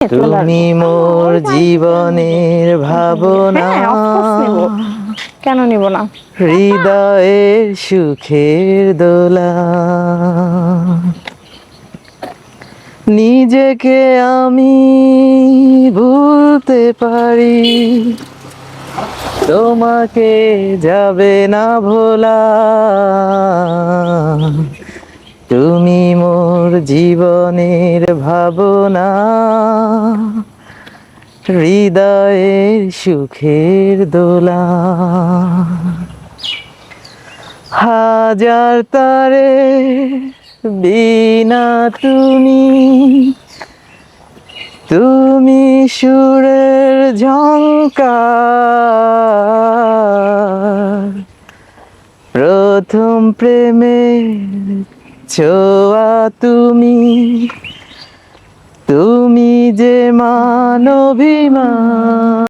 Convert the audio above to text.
চলে তুমি আসবো। মোর জীবনের ভাবনা, হ্যাঁ, অফকোর্স নিব, কেন নিব না। হৃদয়ের সুখের দোলা। নিজেকে আমি ভুলতে পারি, তোমাকে যাবে না ভোলা। তুমি মোর জীবনের ভাবনা, হৃদয়ের সুখের দোলা। হাজার তারে বিনা তুমি, তুমি সুরের ঝংকার। প্রথম প্রেমের ছোঁয়া তুমি, তুমি যে মান অভিমান।